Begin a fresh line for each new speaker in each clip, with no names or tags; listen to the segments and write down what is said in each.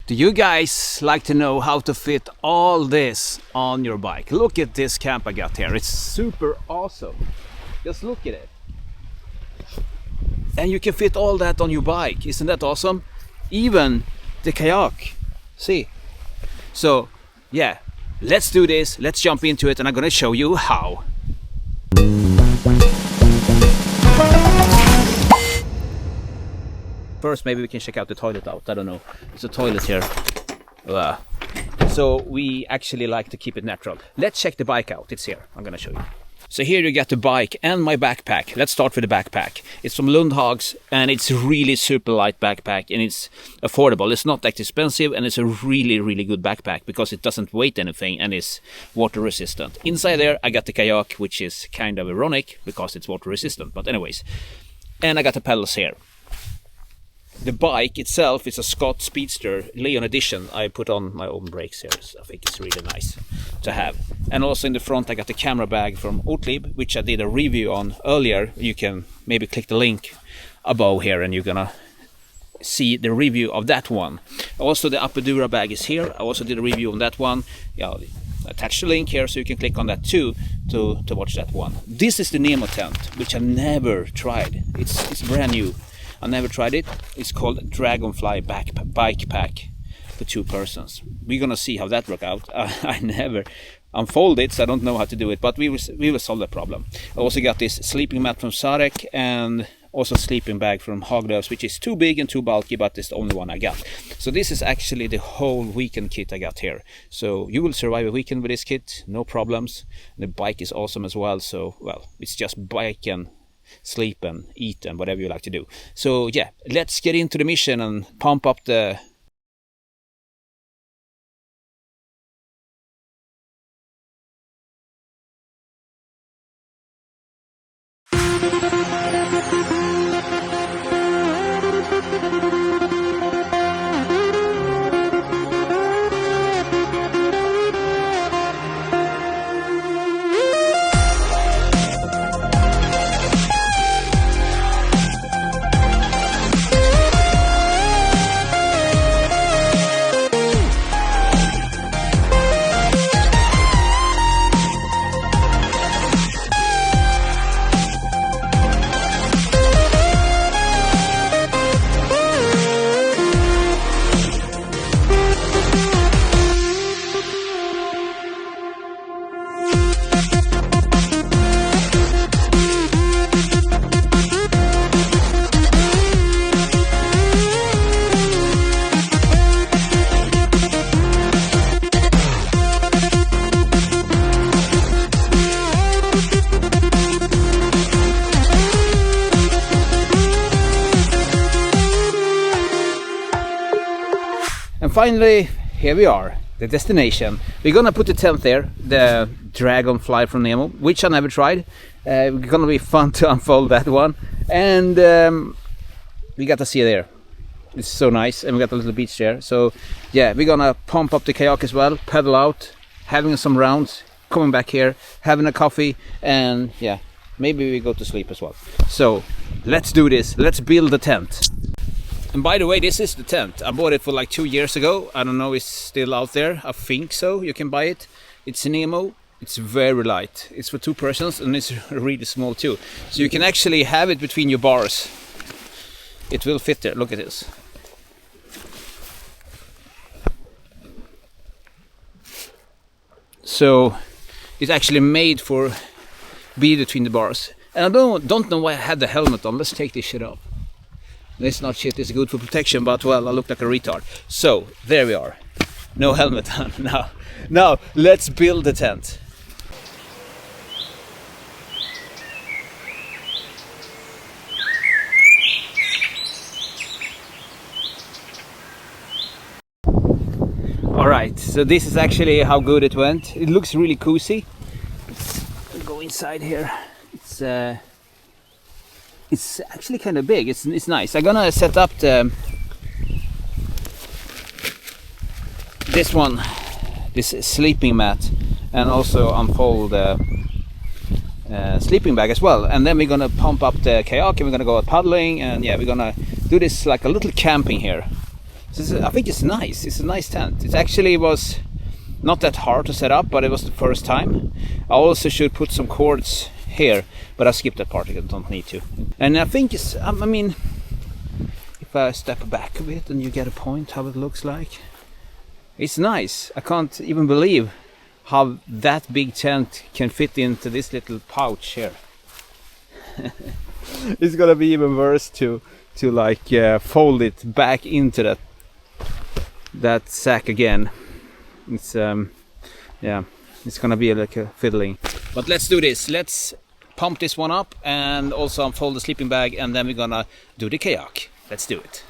Do you guys like to know how to fit all this on your bike? Look at this camp I got here. It's super awesome. Just look at it. And you can fit all that on your bike. Isn't that awesome? Even the kayak. See? So, yeah, let's do this. Let's jump into it and I'm gonna show you how. First, maybe we can check out the toilet out. I don't know. There's a toilet here. So we actually like to keep it natural. Let's check the bike out. It's here. I'm gonna show you. So here you get the bike and my backpack. Let's start with the backpack. It's from Lundhags and it's really super light backpack and it's affordable. It's not that expensive and it's a really good backpack because it doesn't weigh anything and is water resistant. Inside there I got the kayak, which is kind of ironic because it's water resistant, but anyways. And I got the pedals here. The bike itself is a Scott Speedster Leon edition. I put on my own brakes here, so I think it's really nice to have. And also in the front I got the camera bag from Oatlib, which I did a review on earlier. You can maybe click the link above here and you're gonna see the review of that one. Also the Apodura bag is here. I also did a review on that one. Yeah, I'll attach the link here so you can click on that too to watch that one. This is the Nemo tent, which I never tried. It's brand new. I never tried it. It's called Dragonfly Bikepack for 2 persons. We're gonna see how that works out. I never unfold it, so I don't know how to do it, but we will solve the problem. I also got this sleeping mat from Sarek and also sleeping bag from Haglöfs, which is too big and too bulky, but it's the only one I got. So this is actually the whole weekend kit I got here. So you will survive a weekend with this kit, no problems. The bike is awesome as well, so well, it's just bike and sleep and eat and whatever you like to do. So yeah, let's get into the mission and pump up the And finally, here we are, the destination. We're gonna put the tent there, the Dragonfly from Nemo, which I never tried. It's gonna be fun to unfold that one. And we got to see there. It's so nice, and we got a little beach there. So yeah, we're gonna pump up the kayak as well, pedal out, having some rounds, coming back here, having a coffee, and yeah, maybe we go to sleep as well. So let's do this, let's build the tent. And by the way, this is the tent. I bought it for like 2 years ago. I don't know if it's still out there. I think so. You can buy it. It's Nemo. It's very light. It's for 2 persons and it's really small too. So you can actually have it between your bars. It will fit there. Look at this. So it's actually made for be between the bars. And I don't know why I had the helmet on. Let's take this shit off. It's not shit, it's good for protection, but well, I look like a retard. So, there we are. No helmet on. Now, let's build the tent. Alright, so this is actually how good it went. It looks really cozy. Let's go inside here. It's actually kind of big. It's nice. I'm gonna set up this sleeping mat, and also unfold the sleeping bag as well. And then we're gonna pump up the kayak and we're gonna go out paddling, and yeah, we're gonna do this like a little camping here. I think it's nice. It's a nice tent. It actually was not that hard to set up, but it was the first time. I also should put some cords here, but I skipped that part. I don't need to. And I think it's, I mean, if I step back a bit and you get a point how it looks like. It's nice. I can't even believe how that big tent can fit into this little pouch here. It's gonna be even worse to like fold it back into that sack again. It's yeah, it's gonna be like a fiddling. But let's do this. Let's pump this one up and also unfold the sleeping bag, and then we're gonna do the kayak. Let's do it.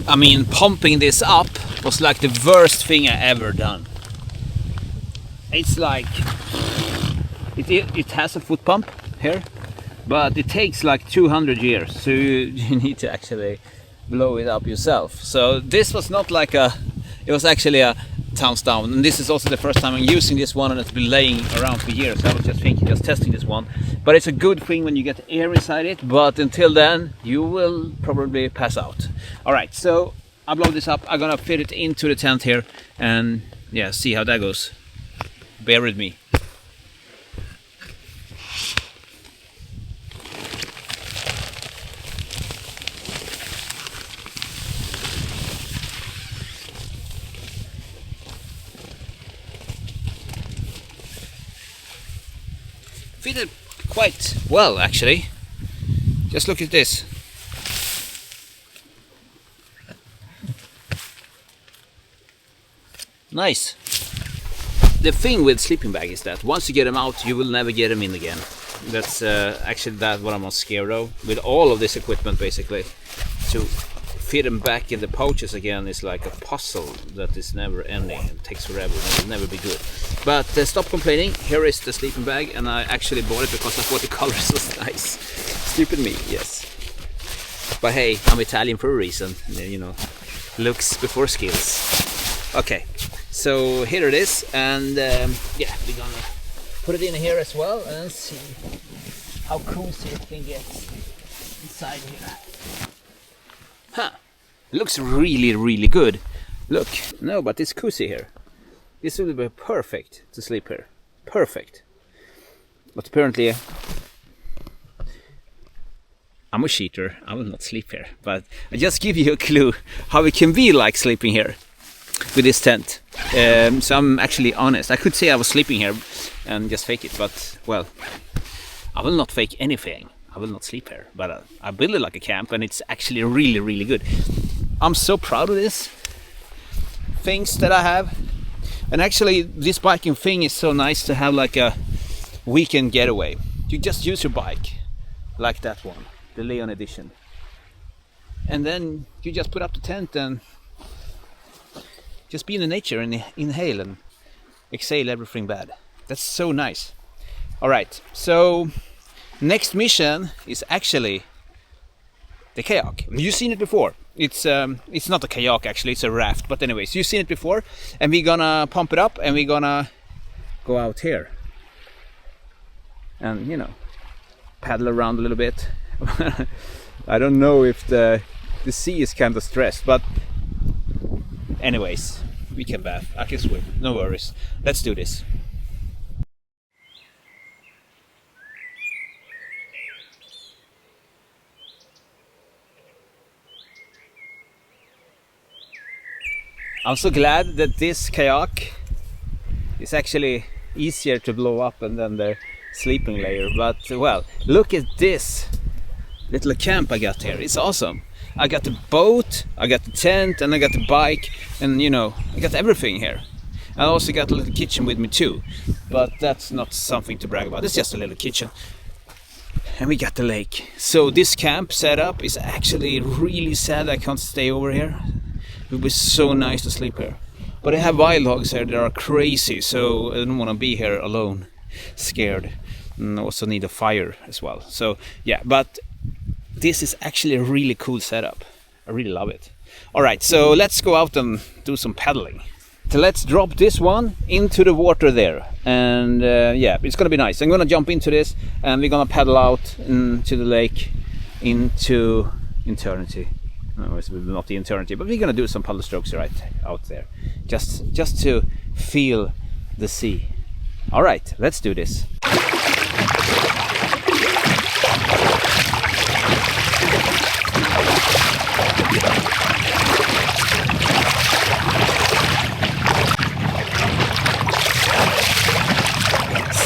I mean, pumping this up was like the worst thing I ever done. It's like it has a foot pump here, but it takes like 200 years, so you need to actually blow it up yourself. So this was not like it was actually a thumbs down, and this is also the first time I'm using this one, and it's been laying around for years. I was just testing this one, but it's a good thing when you get air inside it, but until then you will probably pass out. All right, so I blow this up. I'm gonna fit it into the tent here and yeah, see how that goes. Bear with me. Fitted quite well actually. Just look at this. Nice. The thing with sleeping bag is that once you get them out, you will never get them in again. That's actually what I'm most scared of with all of this equipment. Basically, to fit them back in the pouches again is like a puzzle that is never ending. It takes forever and will never be good. But stop complaining. Here is the sleeping bag, and I actually bought it because I thought the color was nice. Stupid me, yes. But hey, I'm Italian for a reason. You know, looks before skills. Okay. So here it is, and yeah, we're gonna put it in here as well and see how cozy it can get inside here. Huh, looks really, really good. Look, no, but it's cozy here. This will be perfect to sleep here. Perfect. But apparently, I'm a cheater. I will not sleep here. But I just give you a clue how it can be like sleeping here with this tent. So I'm actually honest. I could say I was sleeping here and just fake it, but well, I will not fake anything. I will not sleep here, but I build it like a camp, and it's actually really, really good. I'm so proud of this things that I have, and actually this biking thing is so nice to have like a weekend getaway. You just use your bike like that one, the Leon edition, and then you just put up the tent and just be in the nature and inhale and exhale everything bad. That's so nice. All right, so next mission is actually the kayak. You've seen it before. It's not a kayak actually, it's a raft. But anyways, you've seen it before, and we're gonna pump it up and we're gonna go out here and, you know, paddle around a little bit. I don't know if the sea is kind of stressed, but anyways, we can bath. I can swim, no worries. Let's do this. I'm so glad that this kayak is actually easier to blow up and then the sleeping layer. But well, look at this little camp I got here. It's awesome. I got the boat, I got the tent, and I got the bike, and you know, I got everything here. I also got a little kitchen with me too, but that's not something to brag about. It's just a little kitchen. And we got the lake. So this camp setup is actually really sad I can't stay over here. It would be so nice to sleep here. But I have wild hogs here that are crazy, so I don't want to be here alone, scared. And I also need a fire as well. So yeah, but this is actually a really cool setup. I really love it. Alright, so let's go out and do some paddling. So let's drop this one into the water there. And yeah, it's gonna be nice. I'm gonna jump into this and we're gonna paddle out into the lake into eternity. No, it's not the eternity, but we're gonna do some paddle strokes right out there, just to feel the sea. All right, let's do this.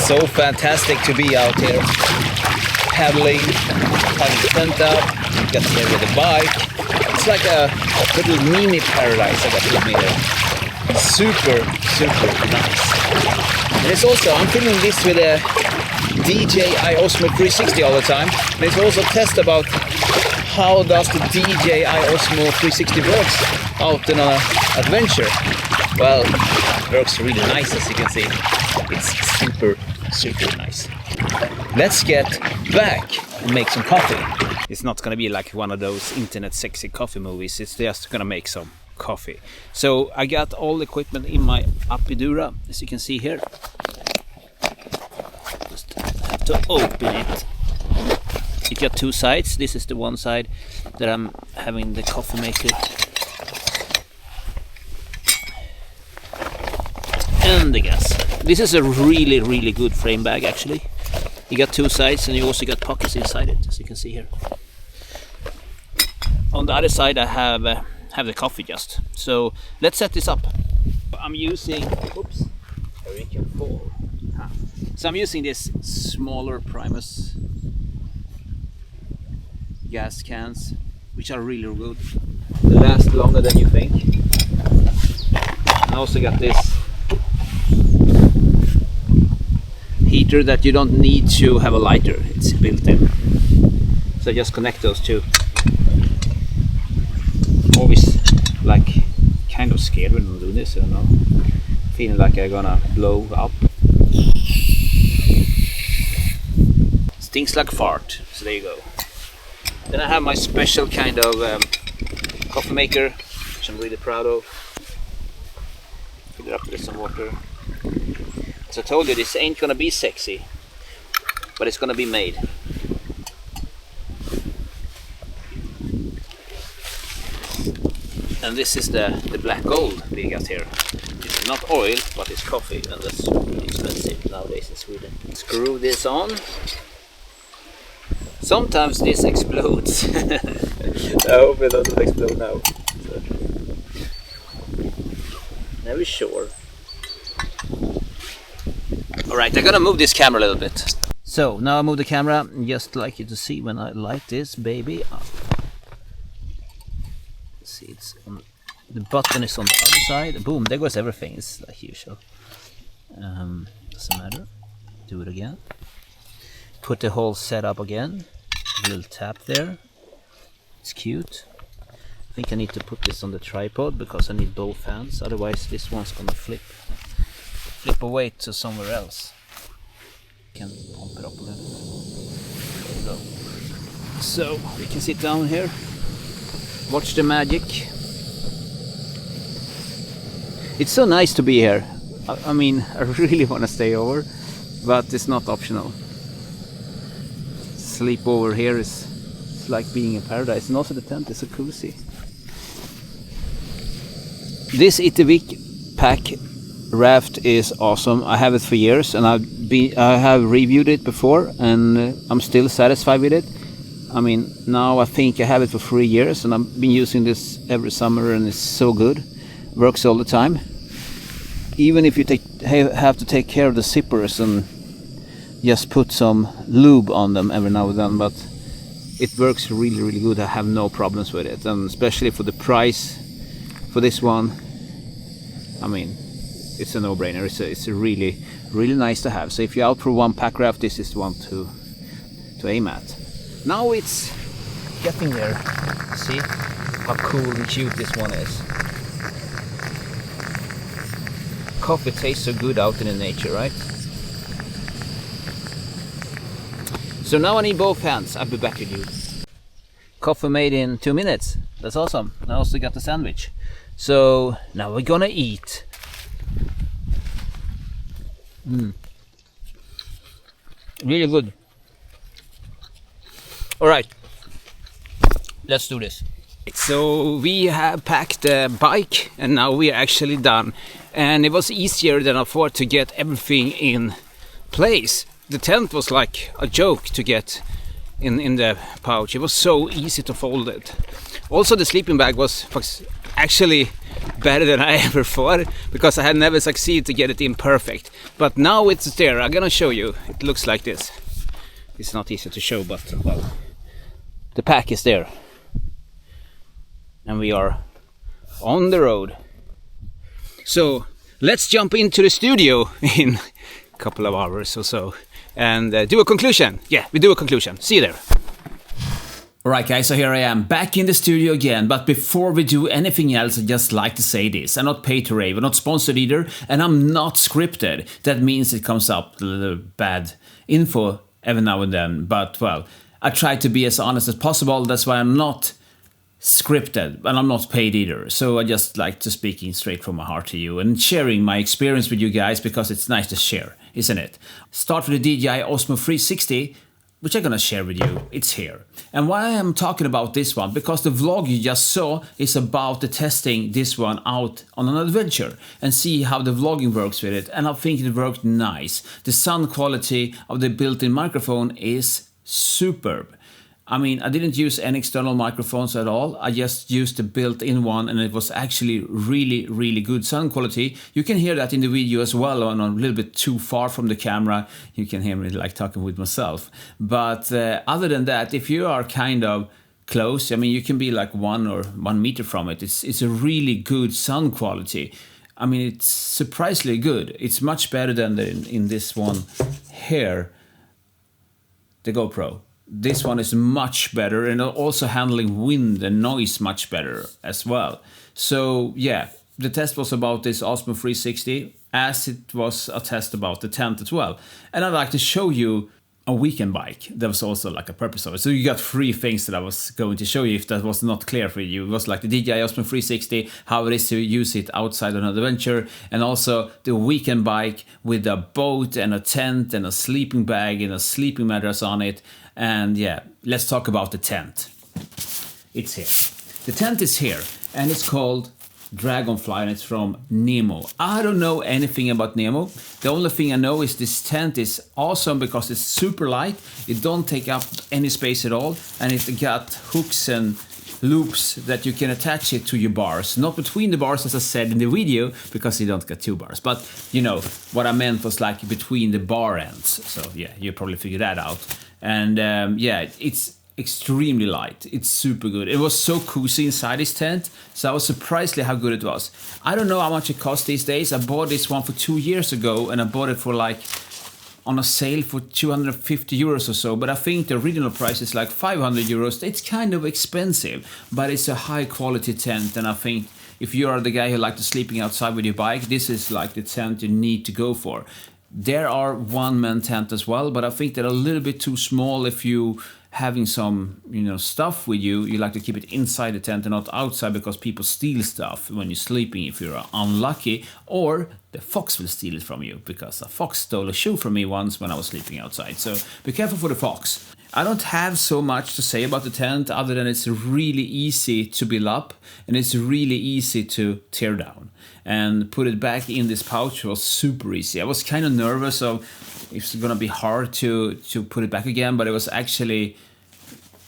So fantastic to be out here paddling, having the tent up, get there with a bike. It's like a little mini paradise I got with me here. Super nice. And it's also, I'm filming this with a DJI Osmo 360 all the time. And it's also a test about how does the DJI Osmo 360 works out in an adventure. Well, it works really nice, as you can see. It's super nice. Let's get back and make some coffee. It's not gonna be like one of those internet sexy coffee movies. It's just gonna make some coffee. So I got all the equipment in my Apidura, as you can see here. Just have to open it. It got two sides. This is the one side that I'm having the coffee maker. And the gas. This is a really good frame bag actually. You got two sides and you also got pockets inside it, as you can see here. On the other side I have the coffee just. So let's set this up. I'm using, oops, here it can fall. So I'm using this smaller Primus gas cans, which are really good. They last longer than you think. I also got this heater that you don't need to have a lighter, it's built in. So I just connect those two. Always like kind of scared when I'm doing this, I don't know. Feeling like I'm gonna blow up. Stinks like fart, so there you go. Then I have my special kind of coffee maker, which I'm really proud of. Fill it up with some water. As I told you, this ain't gonna be sexy, but it's gonna be made. And this is the black gold we got here. It's not oil, but it's coffee, and that's really expensive nowadays in Sweden. Screw this on. Sometimes this explodes. I hope it doesn't explode now. So. Never sure. Alright, I'm gonna move this camera a little bit. So now I move the camera, just like you to see when I light this baby up. See, it's on, the button is on the other side. Boom, there goes everything. It's like usual. Doesn't matter. Do it again. Put the whole setup again. A little tap there. It's cute. I think I need to put this on the tripod because I need both hands. Otherwise, this one's gonna flip away to somewhere else. Can pump it up a little. There we go. So we can sit down here. Watch the magic. It's so nice to be here. I mean, I really want to stay over, but it's not optional. Sleep over here is it's like being in paradise, and also the tent is so cozy. This Itiwit Packraft is awesome. I have it for years, and I have reviewed it before, and I'm still satisfied with it. I mean, now I think I have it for 3 years, and I've been using this every summer, and it's so good. Works all the time. Even if you have to take care of the zippers and just put some lube on them every now and then, but it works really good. I have no problems with it, and especially for the price for this one, I mean, it's a no-brainer. It's a really nice to have. So if you're out for one Packraft, this is the one to aim at. Now it's getting there. See how cool and cute this one is. Coffee tastes so good out in the nature, right? So now I need both hands. I'll be back with you. Coffee made in 2 minutes. That's awesome. I also got the sandwich. So now we're gonna eat. Really good. Alright, let's do this. So we have packed the bike and now we are actually done. And it was easier than I thought to get everything in place. The tent was like a joke to get in the pouch. It was so easy to fold it. Also the sleeping bag was actually better than I ever thought, because I had never succeeded to get it in perfect. But now it's there. I'm gonna show you. It looks like this. It's not easy to show, but well, the pack is there. And we are on the road. So let's jump into the studio in a couple of hours or so and do a conclusion. Yeah, we do a conclusion. See you there. Alright guys, so here I am back in the studio again, but before we do anything else, I'd just like to say this. I'm not paid to rave, I'm not sponsored either, and I'm not scripted. That means it comes up a little bad info every now and then, but well, I try to be as honest as possible. That's why I'm not scripted, and I'm not paid either. So I just like to speaking straight from my heart to you and sharing my experience with you guys, because it's nice to share, isn't it? Start with the DJI Osmo 360, which I'm gonna share with you. It's here. And why I'm talking about this one, because the vlog you just saw is about the testing this one out on an adventure and see how the vlogging works with it, and I think it worked nice. The sound quality of the built-in microphone is superb. I mean, I didn't use any external microphones at all. I just used the built-in one, and it was actually really good sound quality. You can hear that in the video as well, and I'm a little bit too far from the camera. You can hear me like talking with myself. But other than that, if you are kind of close, I mean, you can be like 1 meter from it. It's a really good sound quality. I mean, it's surprisingly good. It's much better than in this one here, the GoPro. This one is much better, and also handling wind and noise much better as well. So yeah, the test was about this Osmo 360, as it was a test about the tent as well. And I'd like to show you a weekend bike. That was also like a purpose of it. So you got 3 things that I was going to show you if that was not clear for you. It was like the DJI Osmo 360, how it is to use it outside on an adventure, and also the weekend bike with a boat and a tent and a sleeping bag and a sleeping mattress on it. And yeah, let's talk about the tent. It's here. The tent is here, and it's called Dragonfly, and it's from Nemo. I don't know anything about Nemo. The only thing I know is this tent is awesome because it's super light. It don't take up any space at all, and it got hooks and loops that you can attach it to your bars. Not between the bars, as I said in the video, because you don't get 2 bars. But you know what I meant was like between the bar ends. So yeah, you probably figured that out. And yeah, it's extremely light. It's super good. It was so cozy inside this tent, so I was surprised how good it was. I don't know how much it costs these days. I bought this one for 2 years ago, and I bought it for like on a sale for 250 euros or so, but I think the original price is like 500 euros. It's kind of expensive, but it's a high quality tent, and I think if you are the guy who likes to sleeping outside with your bike, this is like the tent you need to go for. There are one-man tent as well, but I think they're a little bit too small if you having some, stuff with you. You like to keep it inside the tent and not outside, because people steal stuff when you're sleeping if you're unlucky, or the fox will steal it from you, because a fox stole a shoe from me once when I was sleeping outside. So be careful for the fox. I don't have so much to say about the tent other than it's really easy to build up, and it's really easy to tear down. And put it back in this pouch was super easy. I was kind of nervous of it's gonna be hard to put it back again, but it was actually,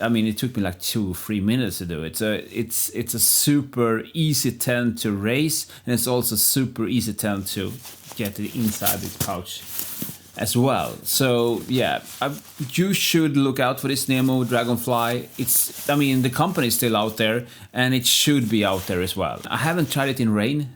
I mean, it took me like 2-3 minutes to do it. So it's a super easy tent to raise, and it's also super easy tent to get it inside this pouch as well. So yeah, you should look out for this Nemo Dragonfly. The company is still out there, and it should be out there as well. I haven't tried it in rain,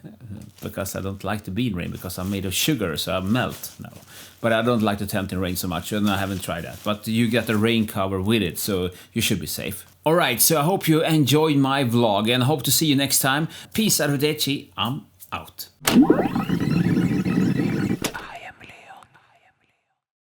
because I don't like to be in rain, because I'm made of sugar, so I melt now. But I don't like to tent in rain so much, and I haven't tried that. But you get the rain cover with it, so you should be safe. Alright, so I hope you enjoyed my vlog, and I hope to see you next time. Peace, arrivederci, I'm out.